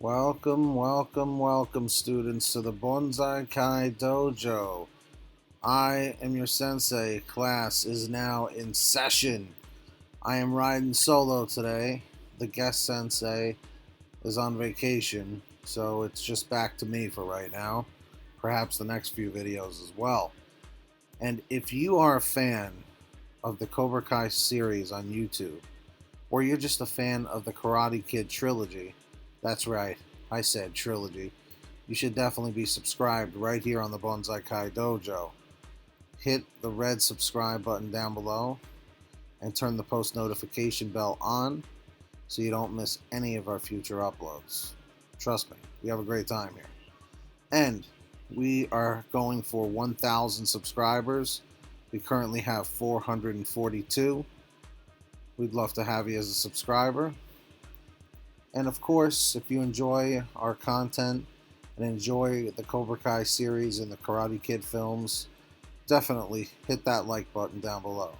Welcome, welcome, welcome, students, to the Bonsai Kai Dojo. I am your sensei. Class is now in session. I am riding solo today. The guest sensei is on vacation, so it's just back to me for right now. Perhaps the next few videos as well. And if you are a fan of the Cobra Kai series on YouTube, or you're just a fan of the Karate Kid trilogy, that's right, I said trilogy, you should definitely be subscribed right here on the Bonsai Kai Dojo. Hit the red subscribe button down below and turn the post notification bell on so you don't miss any of our future uploads. Trust me, we have a great time here. And we are going for 1,000 subscribers. We currently have 442. We'd love to have you as a subscriber. And of course, if you enjoy our content and enjoy the Cobra Kai series and the Karate Kid films, definitely hit that like button down below.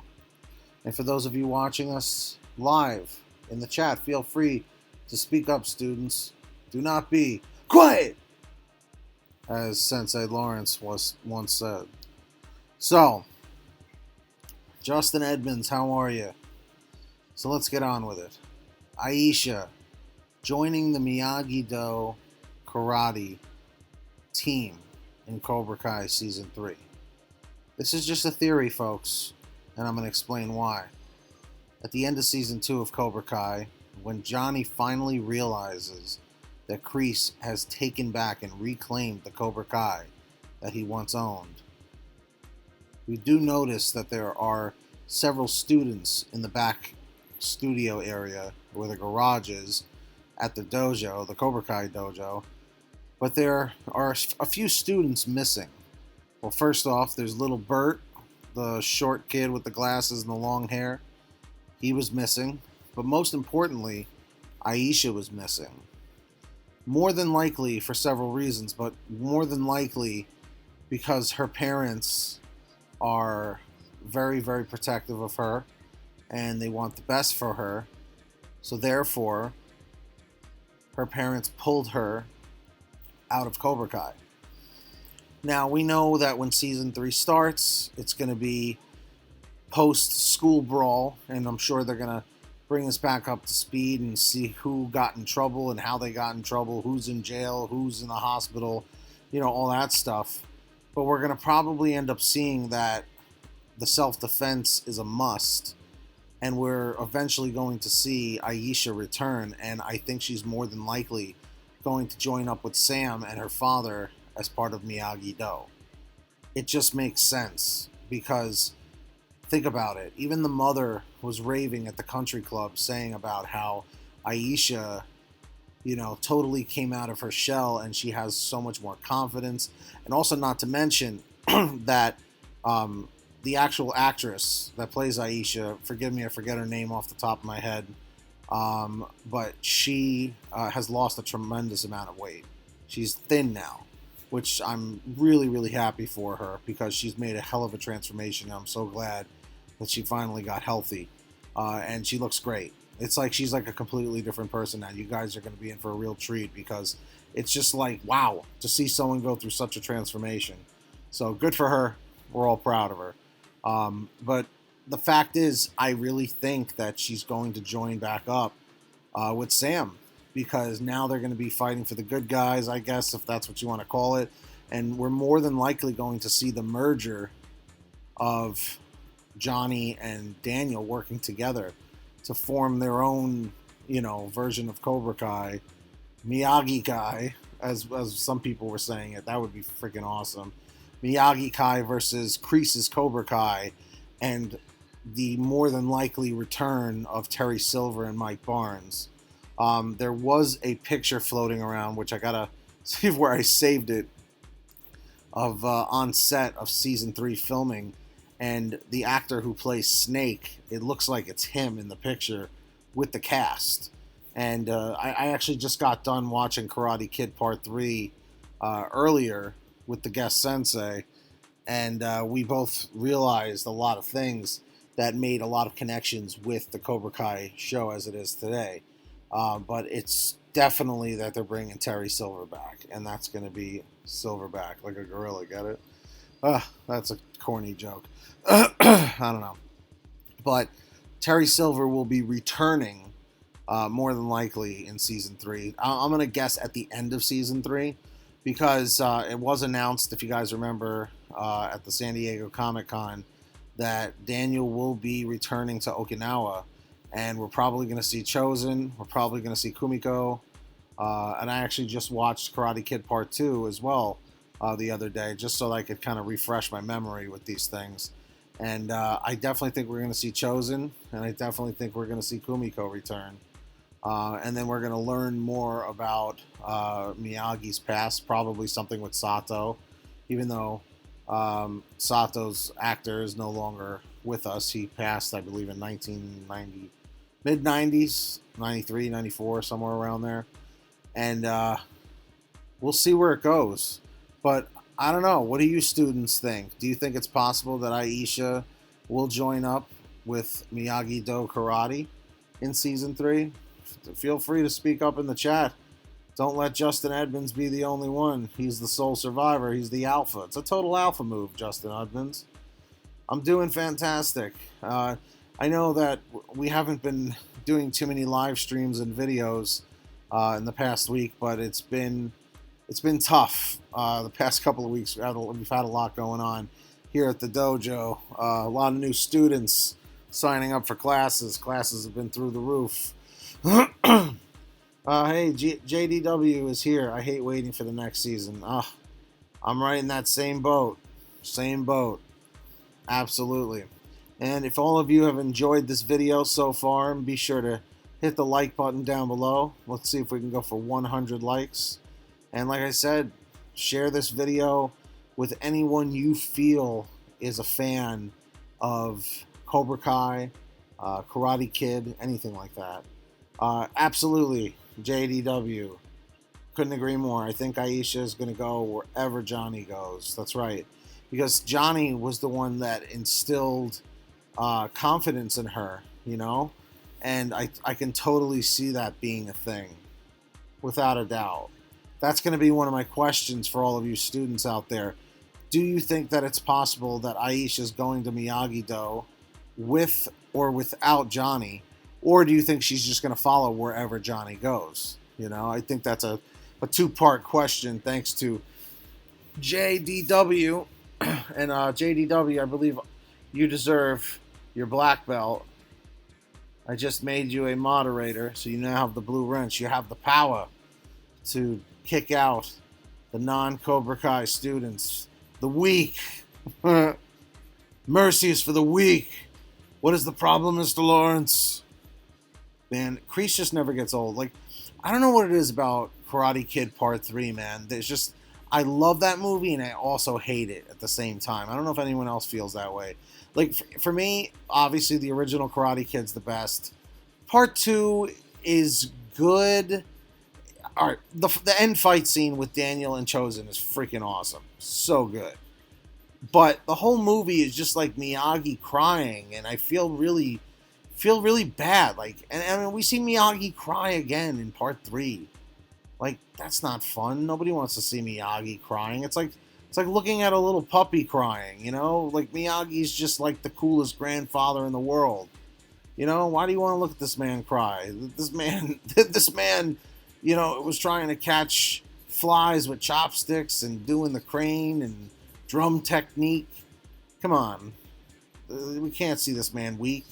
And for those of you watching us live in the chat, feel free to speak up, students. Do not be quiet, as Sensei Lawrence once said. So, Justin Edmonds, how are you? So let's get on with it. Aisha, joining the Miyagi-Do karate team in Cobra Kai Season 3. This is just a theory, folks, and I'm going to explain why. At the end of Season 2 of Cobra Kai, when Johnny finally realizes that Kreese has taken back and reclaimed the Cobra Kai that he once owned, we do notice that there are several students in the back studio area where the garage is, at the dojo, the Cobra Kai dojo, but there are a few students missing. Well, first off, there's little Bert, the short kid with the glasses and the long hair. He was missing, but most importantly, Aisha was missing. More than likely for several reasons, but more than likely because her parents are very, very protective of her and they want the best for her. So therefore, her parents pulled her out of Cobra Kai. Now, we know that when Season 3 starts, it's going to be post-school brawl, and I'm sure they're going to bring us back up to speed and see who got in trouble and how they got in trouble, who's in jail, who's in the hospital, all that stuff. But we're going to probably end up seeing that the self-defense is a must, and we're eventually going to see Aisha return, and I think she's more than likely going to join up with Sam and her father as part of Miyagi-Do. It just makes sense, because think about it. Even the mother was raving at the country club saying about how Aisha, totally came out of her shell and she has so much more confidence. And also, not to mention that the actual actress that plays Aisha, forgive me, I forget her name off the top of my head, but she has lost a tremendous amount of weight. She's thin now, which I'm really, really happy for her, because she's made a hell of a transformation. I'm so glad that she finally got healthy, and she looks great. It's like she's like a completely different person now. You guys are going to be in for a real treat, because it's just like, wow, to see someone go through such a transformation. So good for her. We're all proud of her. But the fact is, I really think that she's going to join back up with Sam, because now they're going to be fighting for the good guys, I guess, if that's what you want to call it. And we're more than likely going to see the merger of Johnny and Daniel working together to form their own, version of Cobra Kai. Miyagi Kai, as some people were saying it. That would be freaking awesome. Miyagi Kai versus Kreese's Cobra Kai, and the more than likely return of Terry Silver and Mike Barnes. There was a picture floating around, which I gotta see where I saved it, of on set of Season 3 filming, and the actor who plays Snake, it looks like it's him in the picture with the cast. And I actually just got done watching Karate Kid Part 3 earlier with the guest sensei, and we both realized a lot of things that made a lot of connections with the Cobra Kai show as it is today. But it's definitely that they're bringing Terry Silver back, and that's going to be Silverback, like a gorilla. Get it? That's a corny joke. I don't know. But Terry Silver will be returning more than likely in season 3. I'm going to guess at the end of season 3 because it was announced, if you guys remember, at the San Diego Comic-Con that Daniel will be returning to Okinawa, and we're probably going to see Chosen. We're probably going to see Kumiko. And I actually just watched Karate Kid Part 2 as well the other day, just so I could kind of refresh my memory with these things. And I definitely think we're going to see Chosen, and I definitely think we're going to see Kumiko return. And then we're going to learn more about Miyagi's past, probably something with Sato, even though Sato's actor is no longer with us. He passed, I believe, in 1990, mid 90s, 93, 94, somewhere around there. And we'll see where it goes. But I don't know. What do you students think? Do you think it's possible that Aisha will join up with Miyagi-Do Karate in season 3? Feel free to speak up in the chat. Don't let Justin Edmonds be the only one. He's the sole survivor. He's the alpha. It's a total alpha move, Justin Edmonds. I'm doing fantastic. I know that we haven't been doing too many live streams and videos in the past week, but it's been tough. The past couple of weeks, we've had a lot going on here at the dojo. A lot of new students signing up for classes. Classes have been through the roof. Hey, JDW is here. I hate waiting for the next season. I'm right in that same boat. Same boat. Absolutely. And if all of you have enjoyed this video so far, be sure to hit the like button down below. Let's see if we can go for 100 likes. And like I said, share this video with anyone you feel is a fan of Cobra Kai, Karate Kid, anything like that. Absolutely, JDW. Couldn't agree more. I think Aisha is going to go wherever Johnny goes. That's right. Because Johnny was the one that instilled confidence in her, you know? And I can totally see that being a thing, without a doubt. That's going to be one of my questions for all of you students out there. Do you think that it's possible that Aisha is going to Miyagi-Do with or without Johnny? Or do you think she's just going to follow wherever Johnny goes? You know, I think that's a two-part question, thanks to JDW. And JDW, I believe you deserve your black belt. I just made you a moderator, so you now have the blue wrench. You have the power to kick out the non-Cobra Kai students. The weak. Mercy is for the weak. What is the problem, Mr. Lawrence? Man, Kreese just never gets old. Like, I don't know what it is about Karate Kid Part 3, man. There's just, I love that movie and I also hate it at the same time. I don't know if anyone else feels that way. Like, for me, obviously the original Karate Kid's the best. Part 2 is good. All right, the end fight scene with Daniel and Chosen is freaking awesome. So good. But the whole movie is just like Miyagi crying, and I feel really bad. Like, and I mean, we see Miyagi cry again in Part 3. Like, that's not fun. Nobody wants to see Miyagi crying. It's like looking at a little puppy crying, you know? Like, Miyagi's just like the coolest grandfather in the world. You know, why do you want to look at this man cry? This man, you know, was trying to catch flies with chopsticks and doing the crane and drum technique. Come on. We can't see this man weak,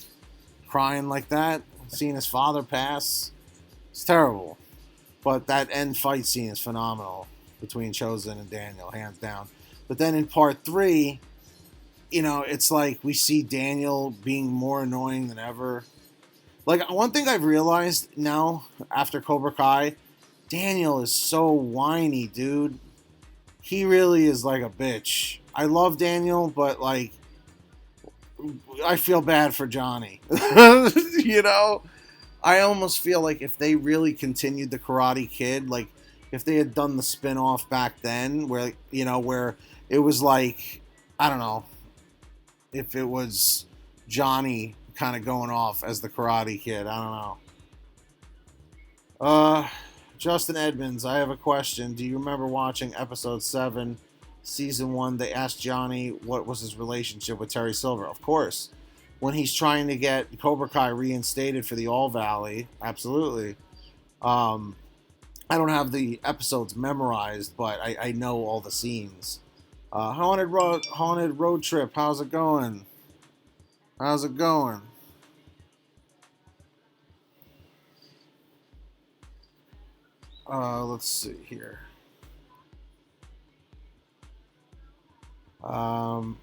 crying like that, seeing his father pass. It's terrible. But that end fight scene is phenomenal between Chosen and Daniel, hands down. But then in Part 3, you know, it's like we see Daniel being more annoying than ever. Like, one thing I've realized now, after Cobra Kai, Daniel is so whiny, dude. He really is like a bitch. I love Daniel, but, like, I feel bad for Johnny. You know? I almost feel like if they really continued the Karate Kid, like, if they had done the spin-off back then, where, you know, where it was like, I don't know, if it was Johnny kind of going off as the Karate Kid, I don't know. Uh, Justin Edmonds, I have a question. Do you remember watching episode 7, season 1? They asked Johnny what was his relationship with Terry Silver. Of course. When he's trying to get Cobra Kai reinstated for the All Valley. Absolutely. Um, I don't have the episodes memorized, but I know all the scenes. Haunted Road Trip. How's it going? How's it going? Let's see here. Um,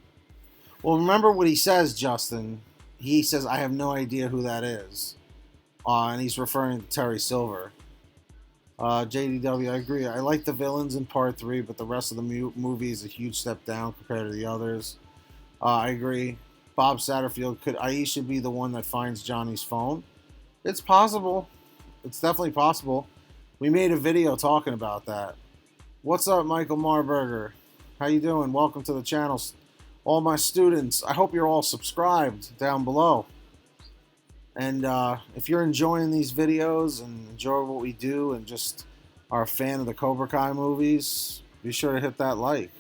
well, remember what he says, Justin. He says, "I have no idea who that is," and he's referring to Terry Silver. JDW, I agree. I like the villains in part 3, but the rest of the movie is a huge step down compared to the others. I agree. Bob Satterfield, could Aisha be the one that finds Johnny's phone? It's possible. It's definitely possible. We made a video talking about that. What's up, Michael Marburger? How you doing? Welcome to the channel. All my students, I hope you're all subscribed down below. And if you're enjoying these videos and enjoy what we do and just are a fan of the Cobra Kai movies, be sure to hit that like.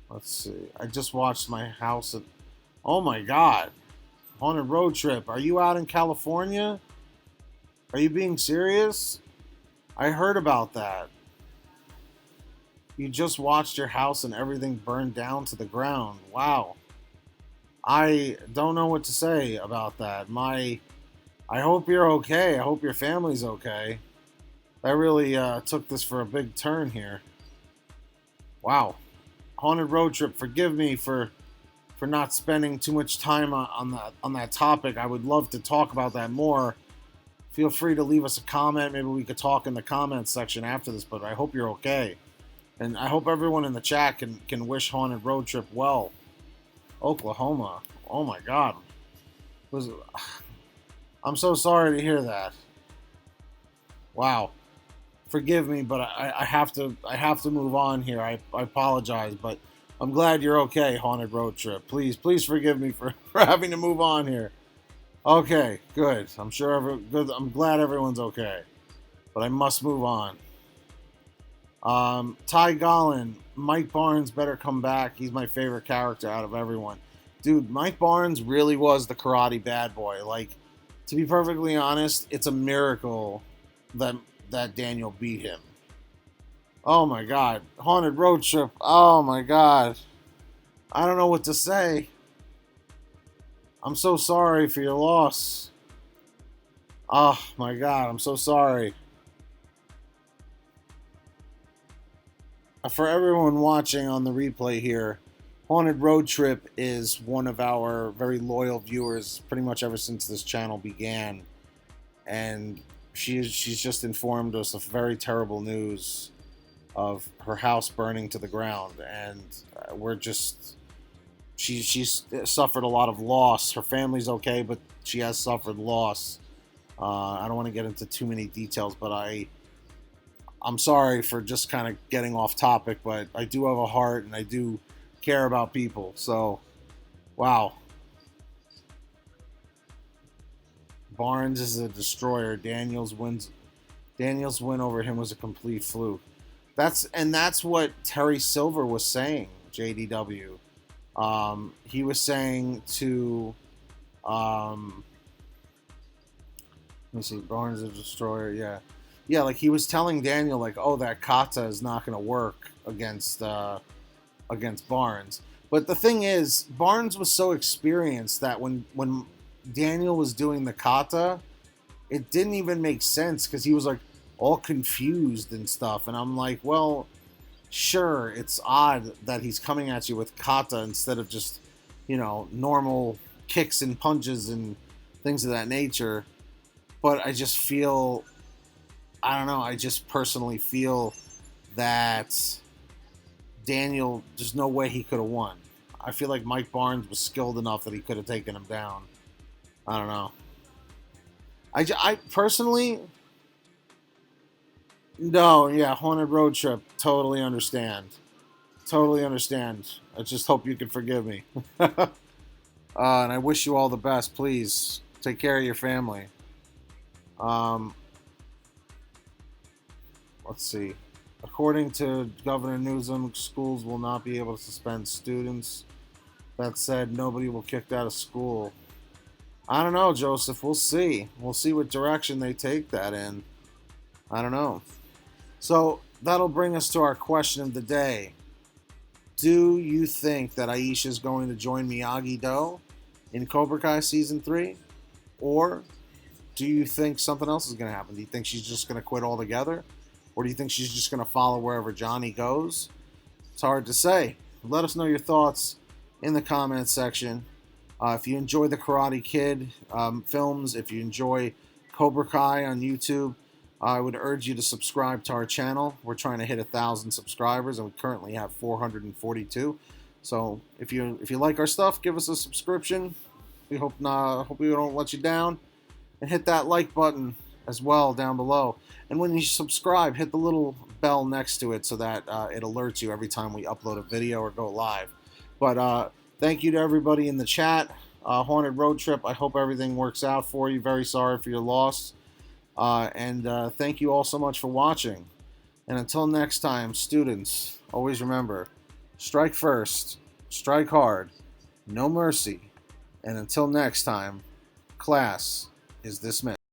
Let's see. I just watched my house at... Oh my god. On a road trip. Are you out in California? Are you being serious? I heard about that. You just watched your house and everything burned down to the ground. Wow. I don't know what to say about that. I hope you're okay. I hope your family's okay. That really took this for a big turn here. Wow. Haunted road trip. Forgive me for not spending too much time on that topic. I would love to talk about that more. Feel free to leave us a comment. Maybe we could talk in the comments section after this, but I hope you're okay. And I hope everyone in the chat can wish Haunted Road Trip well. Oklahoma. Oh my God. I'm so sorry to hear that. Wow. Forgive me, but I have to move on here. I apologize, but I'm glad you're okay, Haunted Road Trip. Please forgive me for having to move on here. Okay, good. I'm glad everyone's okay, but I must move on. Ty Gollin, Mike Barnes better come back. He's my favorite character out of everyone. Dude, Mike Barnes really was the karate bad boy. Like, to be perfectly honest, it's a miracle that Daniel beat him. Oh my god. Haunted Road Trip. Oh my god. I don't know what to say. I'm so sorry for your loss. Oh my god, I'm so sorry. For everyone watching on the replay here, Haunted Road Trip is one of our very loyal viewers pretty much ever since this channel began. And she's just informed us of very terrible news of her house burning to the ground. And she's suffered a lot of loss. Her family's okay, but she has suffered loss. I don't want to get into too many details, but I'm sorry for just kind of getting off topic, but I do have a heart and I do care about people. So, wow. Barnes is a destroyer. Daniel's win over him was a complete fluke. That's what Terry Silver was saying, JDW. He was saying to let me see, Barnes is a destroyer, yeah. Yeah, like he was telling Daniel, like, oh, that kata is not going to work against Barnes. But the thing is, Barnes was so experienced that when Daniel was doing the kata, it didn't even make sense because he was like all confused and stuff. And I'm like, well, sure, it's odd that he's coming at you with kata instead of just, normal kicks and punches and things of that nature. But I just feel, I don't know, I just personally feel that Daniel, there's no way he could have won. I feel like Mike Barnes was skilled enough that he could have taken him down. I don't know. I personally, no, yeah, Haunted Road Trip, totally understand. Totally understand. I just hope you can forgive me. And I wish you all the best. Please take care of your family. Um, let's see. According to Governor Newsom, schools will not be able to suspend students. That said, nobody will kicked out of school. I don't know, Joseph. We'll see. We'll see what direction they take that in. I don't know. So that'll bring us to our question of the day. Do you think that Aisha is going to join Miyagi-Do in Cobra Kai Season 3? Or do you think something else is going to happen? Do you think she's just going to quit altogether? Or do you think she's just going to follow wherever Johnny goes? It's hard to say. Let us know your thoughts in the comments section. If you enjoy the Karate Kid films, if you enjoy Cobra Kai on YouTube, I would urge you to subscribe to our channel. We're trying to hit 1,000 subscribers, and we currently have 442. So if you like our stuff, give us a subscription. We hope we don't let you down, and hit that like button as well down below. And when you subscribe, hit the little bell next to it so that it alerts you every time we upload a video or go live. But thank you to everybody in the chat. Haunted Road Trip, I hope everything works out for you. Very sorry for your loss. And thank you all so much for watching. And until next time, students, always remember, strike first, strike hard, no mercy. And until next time, class is dismissed.